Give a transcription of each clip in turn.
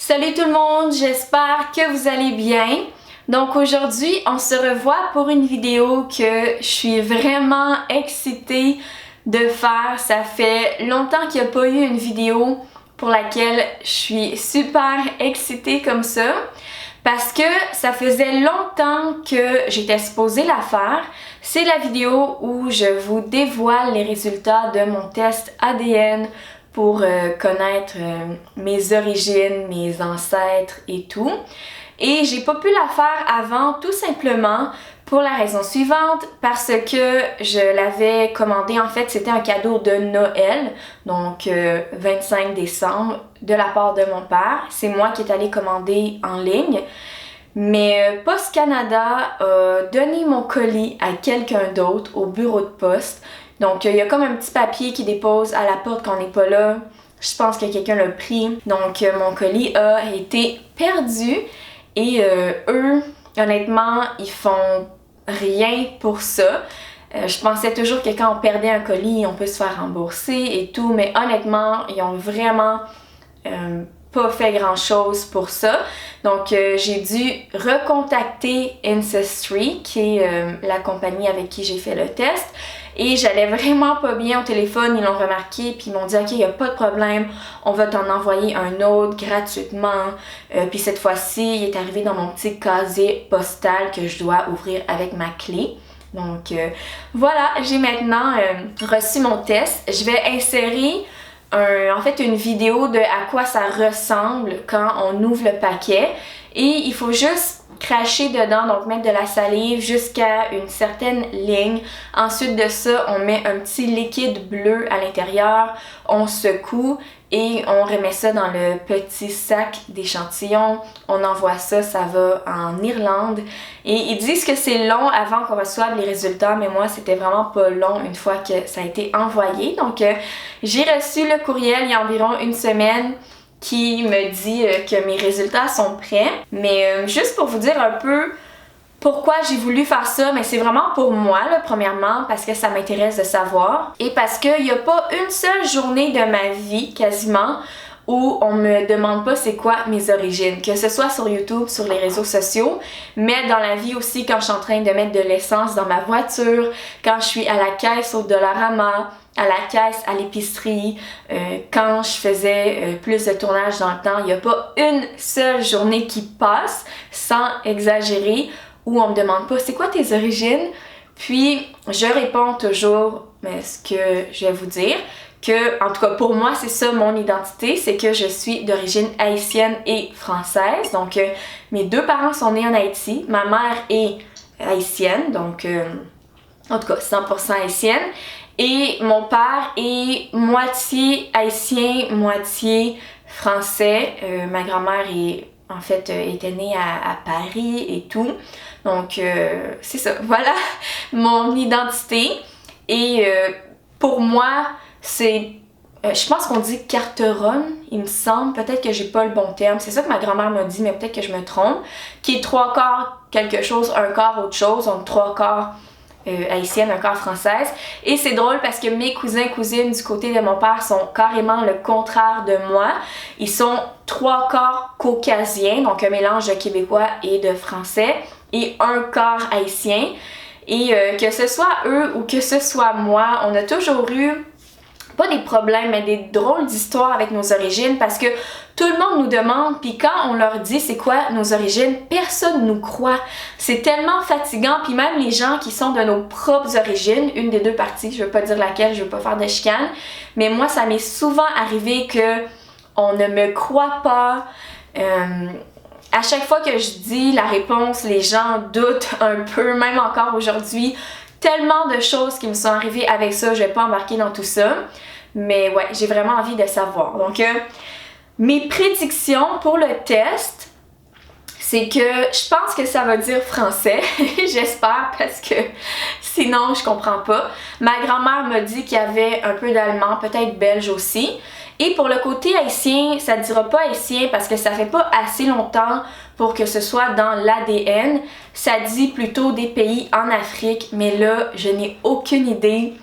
Salut tout le monde, j'espère que vous allez bien. Donc aujourd'hui, on se revoit pour une vidéo que je suis vraiment excitée de faire. Ça fait longtemps qu'il n'y a pas eu une vidéo pour laquelle je suis super excitée comme ça. Parce que ça faisait longtemps que j'étais supposée la faire. C'est la vidéo où je vous dévoile les résultats de mon test ADN pour connaître mes origines, mes ancêtres et tout. Et j'ai pas pu la faire avant tout simplement pour la raison suivante, parce que je l'avais commandé, en fait c'était un cadeau de Noël, donc 25 décembre, de la part de mon père. C'est moi qui est allée commander en ligne. Mais Post Canada a donné mon colis à quelqu'un d'autre au bureau de poste. Donc il y a comme un petit papier qui dépose à la porte quand on n'est pas là. Je pense que quelqu'un l'a pris. Donc mon colis a été perdu. Et eux, honnêtement, ils font rien pour ça. Je pensais toujours que quand on perdait un colis, on peut se faire rembourser et tout. Mais honnêtement, ils ont vraiment pas fait grand chose pour ça. Donc j'ai dû recontacter Ancestry, qui est la compagnie avec qui j'ai fait le test. Et j'allais vraiment pas bien au téléphone, ils l'ont remarqué, puis ils m'ont dit ok, y a pas de problème, on va t'en envoyer un autre gratuitement. Puis cette fois-ci, il est arrivé dans mon petit casier postal que je dois ouvrir avec ma clé. Donc voilà, j'ai maintenant reçu mon test. Je vais insérer en fait une vidéo de à quoi ça ressemble quand on ouvre le paquet. Et il faut juste cracher dedans, donc mettre de la salive jusqu'à une certaine ligne. Ensuite de ça, on met un petit liquide bleu à l'intérieur, on secoue et on remet ça dans le petit sac d'échantillons. On envoie ça, ça va en Irlande. Et ils disent que c'est long avant qu'on reçoive les résultats, mais moi c'était vraiment pas long une fois que ça a été envoyé. Donc j'ai reçu le courriel il y a environ une semaine qui me dit que mes résultats sont prêts. Mais juste pour vous dire un peu pourquoi j'ai voulu faire ça, mais c'est vraiment pour moi, là, premièrement, parce que ça m'intéresse de savoir. Et parce qu'il n'y a pas une seule journée de ma vie, quasiment, où on me demande pas c'est quoi mes origines. Que ce soit sur YouTube, sur les réseaux sociaux, mais dans la vie aussi quand je suis en train de mettre de l'essence dans ma voiture, quand je suis à la caisse au Dollarama, à la caisse, à l'épicerie, quand je faisais plus de tournage dans le temps, il n'y a pas une seule journée qui passe, sans exagérer, où on me demande pas c'est quoi tes origines. Puis je réponds toujours ce que je vais vous dire, que en tout cas pour moi c'est ça mon identité, c'est que je suis d'origine haïtienne et française. Donc mes deux parents sont nés en Haïti, ma mère est haïtienne, donc en tout cas 100% haïtienne. Et mon père est moitié haïtien, moitié français. Ma grand-mère était née à Paris et tout. Donc c'est ça, voilà mon identité. Et pour moi, c'est... je pense qu'on dit carteronne, il me semble. Peut-être que j'ai pas le bon terme. C'est ça que ma grand-mère m'a dit, mais peut-être que je me trompe. Qui est 3/4 quelque chose, 1/4 autre chose. Donc 3/4 haïtienne, 1/4 française. Et c'est drôle parce que mes cousins, cousines du côté de mon père sont carrément le contraire de moi. Ils sont 3/4 caucasiens, donc un mélange de québécois et de français, et 1/4 haïtien. Et que ce soit eux ou que ce soit moi, on a toujours eu pas des problèmes, mais des drôles d'histoires avec nos origines, parce que tout le monde nous demande, puis quand on leur dit c'est quoi nos origines, personne nous croit. C'est tellement fatigant, puis même les gens qui sont de nos propres origines, une des deux parties, je veux pas dire laquelle, je veux pas faire de chicane, mais moi ça m'est souvent arrivé que on ne me croit pas. À chaque fois que je dis la réponse, les gens doutent un peu, même encore aujourd'hui. Tellement de choses qui me sont arrivées avec ça, je vais pas embarquer dans tout ça. Mais ouais, j'ai vraiment envie de savoir. Donc, mes prédictions pour le test, c'est que je pense que ça va dire français. J'espère, parce que sinon, je comprends pas. Ma grand-mère m'a dit qu'il y avait un peu d'allemand, peut-être belge aussi. Et pour le côté haïtien, ça ne dira pas haïtien parce que ça fait pas assez longtemps pour que ce soit dans l'ADN. Ça dit plutôt des pays en Afrique, mais là, je n'ai aucune idée.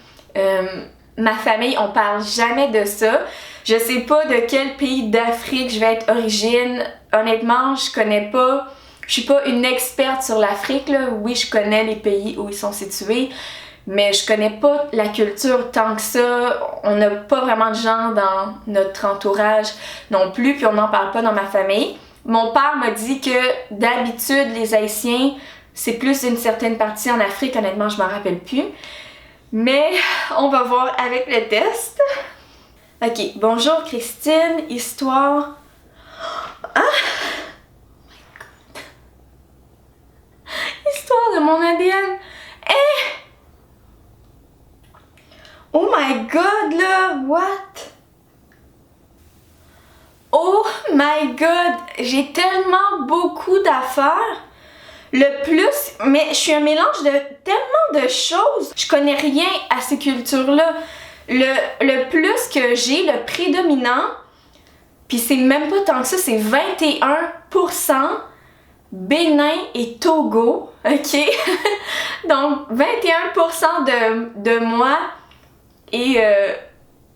Ma famille, on parle jamais de ça. Je sais pas de quel pays d'Afrique je vais être origine. Honnêtement, je connais pas. Je suis pas une experte sur l'Afrique, là. Oui, je connais les pays où ils sont situés, mais je connais pas la culture tant que ça. On n'a pas vraiment de gens dans notre entourage non plus, puis on n'en parle pas dans ma famille. Mon père m'a dit que d'habitude, les Haïtiens, c'est plus une certaine partie en Afrique. Honnêtement, je m'en rappelle plus. Mais on va voir avec le test. Ok, bonjour Christine, histoire... Ah! Histoire de mon ADN. Oh my god là, what? Oh my god, j'ai tellement beaucoup d'affaires. Le plus, mais je suis un mélange de tellement de choses. Je connais rien à ces cultures-là. Le plus que j'ai, le prédominant, puis c'est même pas tant que ça, c'est 21% Bénin et Togo, ok? Donc 21% de moi et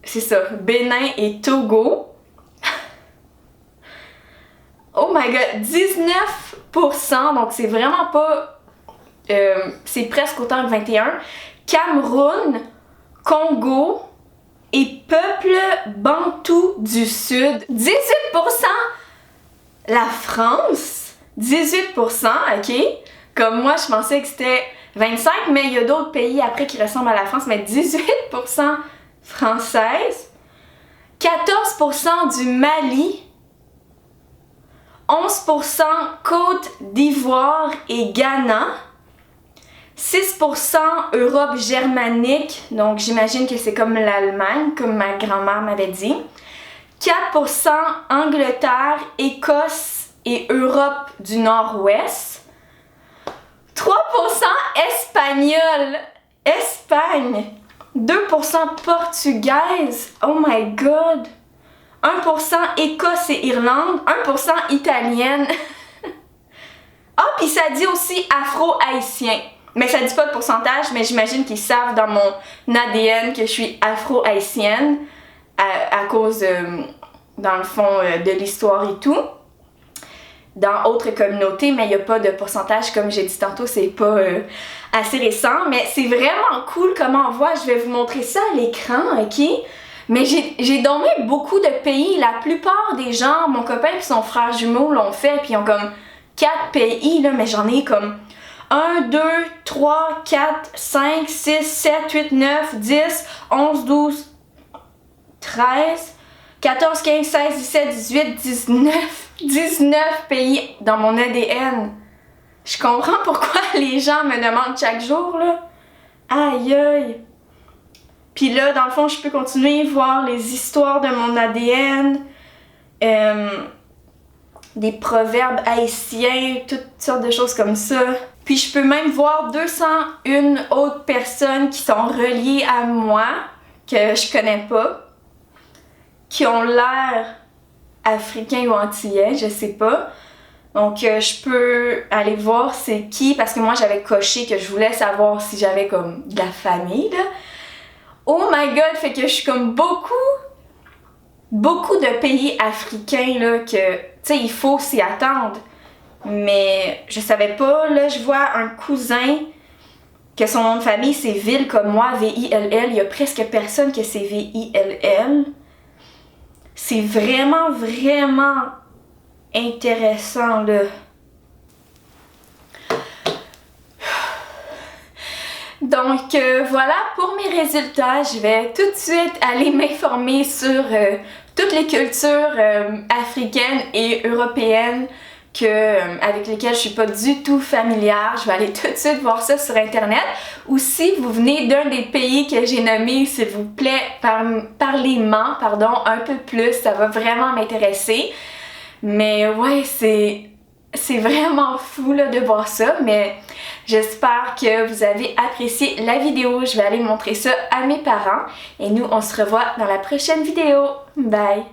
c'est ça, Bénin et Togo. Oh my god, 19%, donc c'est vraiment pas... c'est presque autant que 21. Cameroun, Congo et peuple bantou du Sud. 18%. La France, 18%, ok? Comme moi, je pensais que c'était 25%, mais il y a d'autres pays après qui ressemblent à la France, mais 18% française. 14% du Mali. 11% Côte d'Ivoire et Ghana, 6% Europe germanique, donc j'imagine que c'est comme l'Allemagne, comme ma grand-mère m'avait dit, 4% Angleterre, Écosse et Europe du Nord-Ouest, 3% Espagnol, Espagne, 2% Portugaise, oh my god, 1% Écosse et Irlande, 1% italienne. Ah, puis ça dit aussi afro-haïtien. Mais ça dit pas de pourcentage, mais j'imagine qu'ils savent dans mon ADN que je suis afro-haïtienne à cause, dans le fond, de l'histoire et tout. Dans autres communautés, mais il n'y a pas de pourcentage, comme j'ai dit tantôt, c'est pas assez récent. Mais c'est vraiment cool comment on voit. Je vais vous montrer ça à l'écran, ok? Mais j'ai donné beaucoup de pays. La plupart des gens, mon copain et son frère jumeau l'ont fait, puis ils ont comme 4 pays, là, mais j'en ai comme 1, 2, 3, 4, 5, 6, 7, 8, 9, 10, 11, 12, 13, 14, 15, 16, 17, 18, 19 pays dans mon ADN. Je comprends pourquoi les gens me demandent chaque jour, là. Aïe aïe! Puis là, dans le fond, je peux continuer à voir les histoires de mon ADN, des proverbes haïtiens, toutes sortes de choses comme ça. Puis je peux même voir 201 autres personnes qui sont reliées à moi, que je connais pas, qui ont l'air africains ou antillais, je sais pas. Donc je peux aller voir c'est qui, parce que moi j'avais coché que je voulais savoir si j'avais comme de la famille, là. Oh my god, fait que je suis comme beaucoup de pays africains là que, tu sais, il faut s'y attendre. Mais je savais pas, là je vois un cousin que son nom de famille c'est Ville comme moi, V-I-L-L, il y a presque personne que c'est V-I-L-L. C'est vraiment intéressant là. Donc voilà pour mes résultats, je vais tout de suite aller m'informer sur toutes les cultures africaines et européennes avec lesquelles je suis pas du tout familière. Je vais aller tout de suite voir ça sur internet. Ou si vous venez d'un des pays que j'ai nommés, s'il vous plaît, parlez-m'en, un peu plus, ça va vraiment m'intéresser. Mais ouais, c'est vraiment fou là, de voir ça, mais j'espère que vous avez apprécié la vidéo. Je vais aller montrer ça à mes parents et nous, on se revoit dans la prochaine vidéo. Bye!